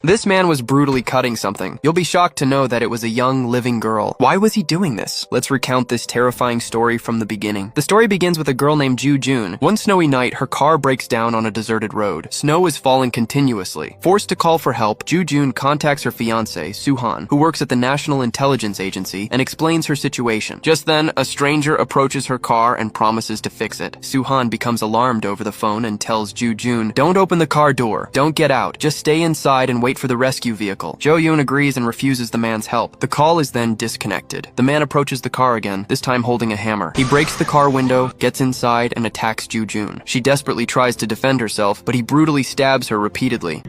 This man was brutally cutting something. You'll be shocked to know that it was a young, living girl. Why was he doing this? Let's recount this terrifying story from the beginning. The story begins with a girl named Ju Jun. One snowy night, her car breaks down on a deserted road. Snow is falling continuously. Forced to call for help, Ju Jun contacts her fiancé, Suhan, who works at the National Intelligence Agency, and explains her situation. Just then, a stranger approaches her car and promises to fix it. Suhan becomes alarmed over the phone and tells Ju Jun, "Don't open the car door. Don't get out. Just stay inside and wait for the rescue vehicle." Jo Yoon agrees and refuses the man's help. The call is then disconnected. The man approaches the car again, this time holding a hammer. He breaks the car window, gets inside, and attacks Ju Jun. She desperately tries to defend herself, but he brutally stabs her repeatedly.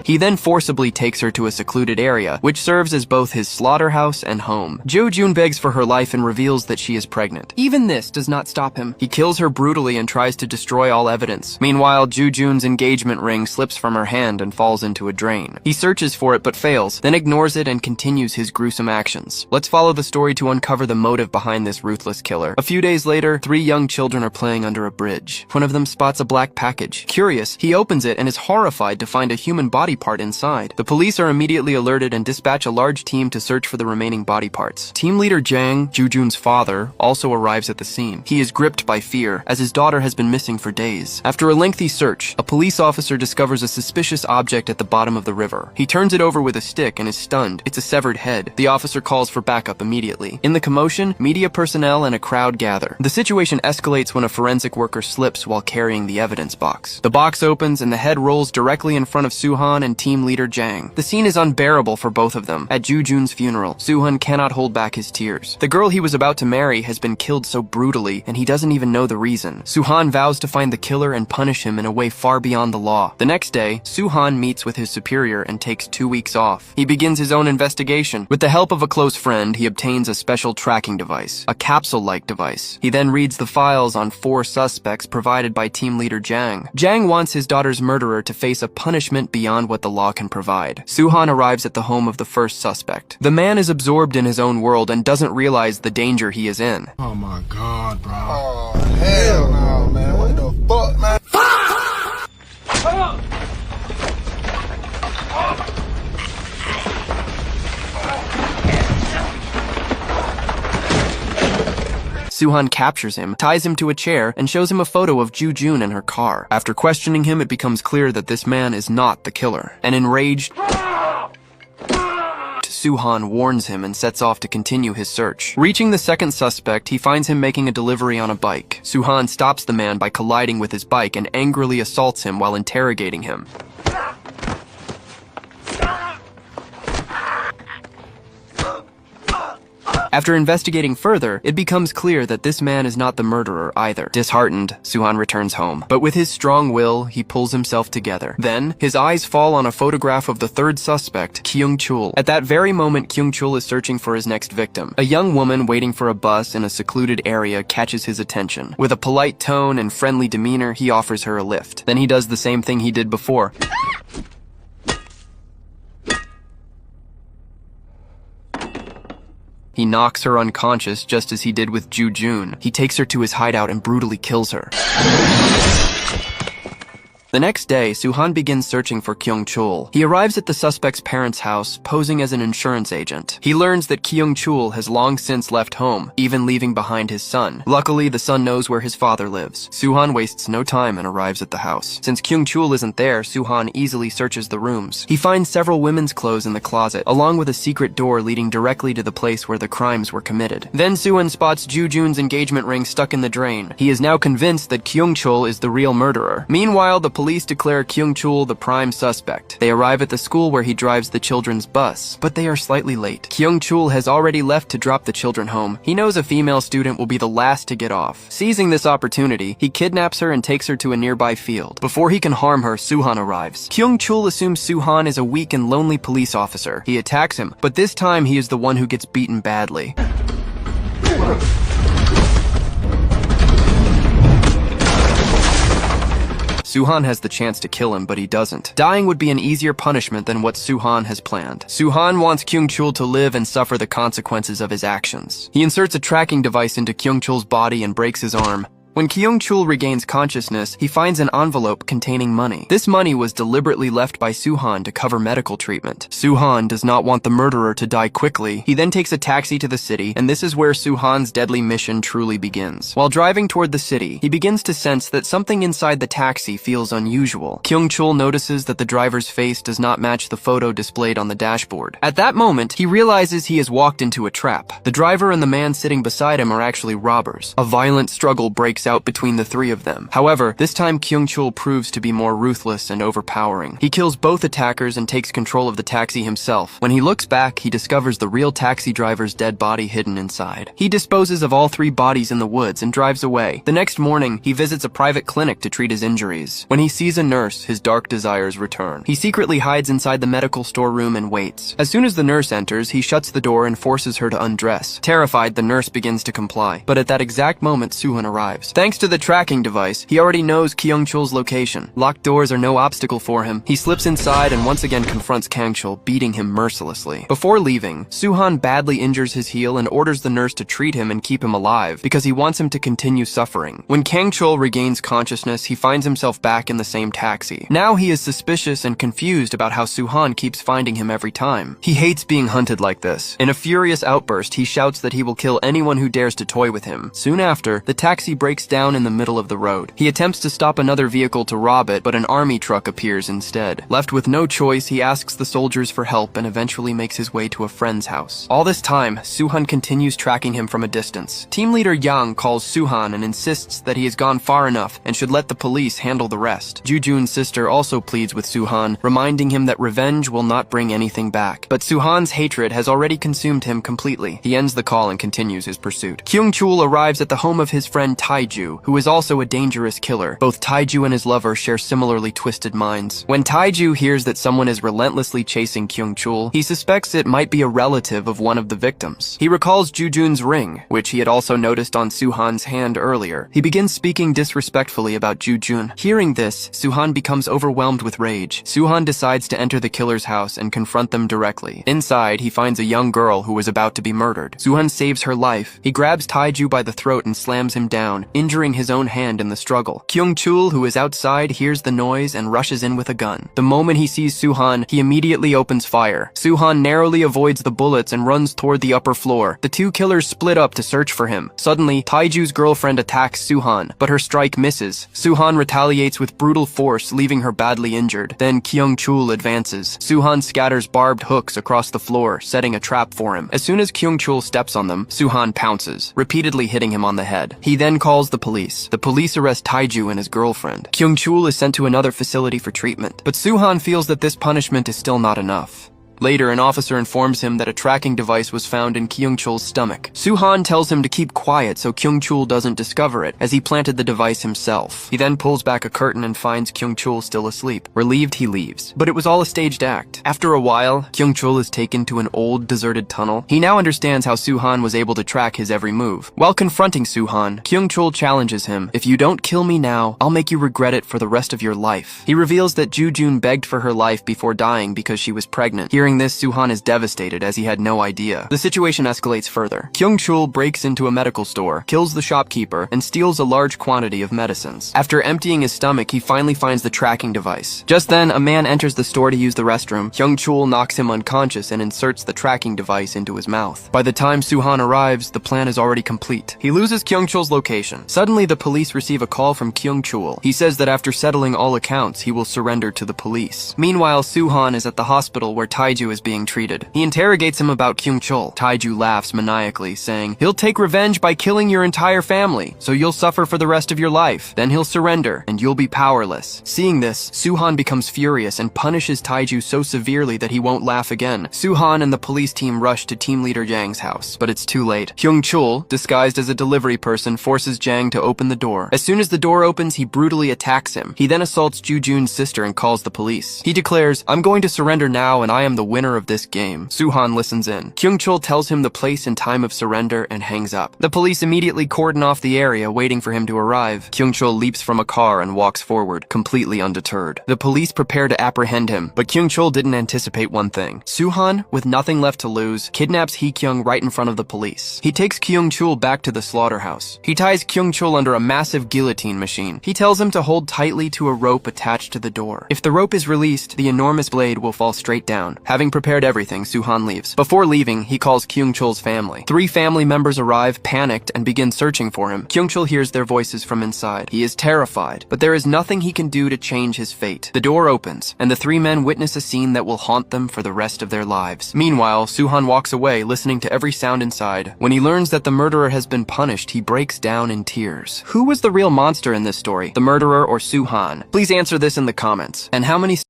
He then forcibly takes her to a secluded area, which serves as both his slaughterhouse and home. Jo Jun begs for her life and reveals that she is pregnant. Even this does not stop him. He kills her brutally and tries to destroy all evidence. Meanwhile, Ju Jun's engagement ring slips from her hand and falls into a drain. He searches for it but fails, then ignores it and continues his gruesome actions. Let's follow the story to uncover the motive behind this ruthless killer. A few days later, 3 young children are playing under a bridge. One of them spots a black package. Curious, he opens it and is horrified to find a human body part inside. The police are immediately alerted and dispatch a large team to search for the remaining body parts. Team leader Jang, Ju Jun's father, also arrives at the scene. He is gripped by fear, as his daughter has been missing for days. After a lengthy search, a police officer discovers a suspicious object at the bottom of the river. He turns it over with a stick and is stunned. It's a severed head. The officer calls for backup immediately. In the commotion, media personnel and a crowd gather. The situation escalates when a forensic worker slips while carrying the evidence box. The box opens and the head rolls directly in front of Suhan and team leader Jang. The scene is unbearable for both of them. At Ju Jun's funeral, Suhan cannot hold back his tears. The girl he was about to marry has been killed so brutally, and he doesn't even know the reason. Suhan vows to find the killer and punish him in a way far beyond the law. The next day, Suhan meets with his superior and takes 2 weeks off. He begins his own investigation. With the help of a close friend, he obtains a special tracking device, a capsule-like device. He then reads the files on 4 suspects provided by team leader Jang. Jang wants his daughter's murderer to face a punishment beyond what the law can provide. Suhan arrives at the home of the first suspect. The man is absorbed in his own world and doesn't realize the danger he is in. Oh my god, bro. Oh, hell no, man. What the fuck, man? Suhan captures him, ties him to a chair, and shows him a photo of Ju Jun in her car. After questioning him, it becomes clear that this man is not the killer. An enraged Suhan warns him and sets off to continue his search. Reaching the second suspect, he finds him making a delivery on a bike. Suhan stops the man by colliding with his bike and angrily assaults him while interrogating him. After investigating further, it becomes clear that this man is not the murderer either. Disheartened, Suhan returns home. But with his strong will, he pulls himself together. Then, his eyes fall on a photograph of the third suspect, Kyung Chul. At that very moment, Kyung Chul is searching for his next victim. A young woman waiting for a bus in a secluded area catches his attention. With a polite tone and friendly demeanor, he offers her a lift. Then he does the same thing he did before. He knocks her unconscious just as he did with Ju Jun. He takes her to his hideout and brutally kills her. The next day, Suhan begins searching for Kyung Chul. He arrives at the suspect's parents' house, posing as an insurance agent. He learns that Kyung Chul has long since left home, even leaving behind his son. Luckily, the son knows where his father lives. Suhan wastes no time and arrives at the house. Since Kyung Chul isn't there, Suhan easily searches the rooms. He finds several women's clothes in the closet, along with a secret door leading directly to the place where the crimes were committed. Then Suhan spots Ju Jun's engagement ring stuck in the drain. He is now convinced that Kyung Chul is the real murderer. Meanwhile, the police declare Kyung Chul the prime suspect. They arrive at the school where he drives the children's bus, but they are slightly late. Kyung Chul has already left to drop the children home. He knows a female student will be the last to get off. Seizing this opportunity, he kidnaps her and takes her to a nearby field. Before he can harm her, Suhan arrives. Kyung Chul assumes Suhan is a weak and lonely police officer. He attacks him, but this time he is the one who gets beaten badly. Suhan has the chance to kill him, but he doesn't. Dying would be an easier punishment than what Suhan has planned. Suhan wants Kyung Chul to live and suffer the consequences of his actions. He inserts a tracking device into Kyung Chul's body and breaks his arm. When Kyung-chul regains consciousness, he finds an envelope containing money. This money was deliberately left by Soo-han to cover medical treatment. Soo-han does not want the murderer to die quickly. He then takes a taxi to the city, and this is where Soo-han's deadly mission truly begins. While driving toward the city, he begins to sense that something inside the taxi feels unusual. Kyung-chul notices that the driver's face does not match the photo displayed on the dashboard. At that moment, he realizes he has walked into a trap. The driver and the man sitting beside him are actually robbers. A violent struggle breaks out between the three of them. However, this time Kyung-chul proves to be more ruthless and overpowering. He kills both attackers and takes control of the taxi himself. When he looks back, he discovers the real taxi driver's dead body hidden inside. He disposes of all three bodies in the woods and drives away. The next morning, he visits a private clinic to treat his injuries. When he sees a nurse, his dark desires return. He secretly hides inside the medical storeroom and waits. As soon as the nurse enters, he shuts the door and forces her to undress. Terrified, the nurse begins to comply. But at that exact moment, Soo-han arrives. Thanks to the tracking device, he already knows Kyung-chul's location. Locked doors are no obstacle for him. He slips inside and once again confronts Kang-chul, beating him mercilessly. Before leaving, Soo-han badly injures his heel and orders the nurse to treat him and keep him alive because he wants him to continue suffering. When Kang-chul regains consciousness, he finds himself back in the same taxi. Now he is suspicious and confused about how Soo-han keeps finding him every time. He hates being hunted like this. In a furious outburst, he shouts that he will kill anyone who dares to toy with him. Soon after, the taxi breaks down in the middle of the road. He attempts to stop another vehicle to rob it, but an army truck appears instead. Left with no choice, he asks the soldiers for help and eventually makes his way to a friend's house. All this time, Soo-han continues tracking him from a distance. Team leader Yang calls Soo-han and insists that he has gone far enough and should let the police handle the rest. Joo-jun's sister also pleads with Soo-han, reminding him that revenge will not bring anything back. But Soo-han's hatred has already consumed him completely. He ends the call and continues his pursuit. Kyung-chul arrives at the home of his friend Taiju, who is also a dangerous killer. Both Taiju and his lover share similarly twisted minds. When Taiju hears that someone is relentlessly chasing Kyung-chul, he suspects it might be a relative of one of the victims. He recalls Joo-jun's ring, which he had also noticed on Soo-han's hand earlier. He begins speaking disrespectfully about Joo-jun. Hearing this, Soo-han becomes overwhelmed with rage. Soo-han decides to enter the killer's house and confront them directly. Inside, he finds a young girl who was about to be murdered. Soo-han saves her life. He grabs Taiju by the throat and slams him down, injuring his own hand in the struggle. Kyung-chul, who is outside, hears the noise and rushes in with a gun. The moment he sees Soo-han, he immediately opens fire. Soo-han narrowly avoids the bullets and runs toward the upper floor. The two killers split up to search for him. Suddenly, Taiju's girlfriend attacks Soo-han, but her strike misses. Soo-han retaliates with brutal force, leaving her badly injured. Then Kyung-chul advances. Soo-han scatters barbed hooks across the floor, setting a trap for him. As soon as Kyung-chul steps on them, Soo-han pounces, repeatedly hitting him on the head. He then calls the police. The police arrest Taiju and his girlfriend. Kyung-chul is sent to another facility for treatment, but Soo-han feels that this punishment is still not enough. Later, an officer informs him that a tracking device was found in Kyung-chul's stomach. Soo-han tells him to keep quiet so Kyung-chul doesn't discover it, as he planted the device himself. He then pulls back a curtain and finds Kyung-chul still asleep. Relieved, he leaves. But it was all a staged act. After a while, Kyung-chul is taken to an old, deserted tunnel. He now understands how Soo-han was able to track his every move. While confronting Soo-han, Kyung-chul challenges him, "If you don't kill me now, I'll make you regret it for the rest of your life." He reveals that Joo-jun begged for her life before dying because she was pregnant. Hearing this, Soo-han is devastated as he had no idea. The situation escalates further. Kyung-chul breaks into a medical store, kills the shopkeeper, and steals a large quantity of medicines. After emptying his stomach, he finally finds the tracking device. Just then, a man enters the store to use the restroom. Kyung-chul knocks him unconscious and inserts the tracking device into his mouth. By the time Soo-han arrives, the plan is already complete. He loses Kyung-chul's location. Suddenly, the police receive a call from Kyung-chul. He says that after settling all accounts, he will surrender to the police. Meanwhile, Soo-han is at the hospital where Taiju is being treated. He interrogates him about Kyung-chul. Taiju laughs maniacally, saying, "He'll take revenge by killing your entire family, so you'll suffer for the rest of your life. Then he'll surrender, and you'll be powerless." Seeing this, Soo-han becomes furious and punishes Taiju so severely that he won't laugh again. Soo-han and the police team rush to team leader Jang's house, but it's too late. Kyung-chul, disguised as a delivery person, forces Jang to open the door. As soon as the door opens, he brutally attacks him. He then assaults Joo-jun's sister and calls the police. He declares, "I'm going to surrender now, and I am the winner of this game. Suhan listens in. Kyung-chul tells him the place and time of surrender and hangs up. The police immediately cordon off the area, waiting for him to arrive. Kyung-chul leaps from a car and walks forward, completely undeterred. The police prepare to apprehend him, but Kyung-chul didn't anticipate one thing. Suhan, with nothing left to lose, kidnaps Hee-kyung right in front of the police. He takes Kyung-chul back to the slaughterhouse. He ties Kyung-chul under a massive guillotine machine. He tells him to hold tightly to a rope attached to the door. If the rope is released, the enormous blade will fall straight down. Having prepared everything, Suhan leaves. Before leaving, he calls Kyung-chul's family. 3 family members arrive, panicked, and begin searching for him. Kyung-chul hears their voices from inside. He is terrified, but there is nothing he can do to change his fate. The door opens, and the 3 men witness a scene that will haunt them for the rest of their lives. Meanwhile, Suhan walks away, listening to every sound inside. When he learns that the murderer has been punished, he breaks down in tears. Who was the real monster in this story, the murderer or Suhan? Please answer this in the comments. And how many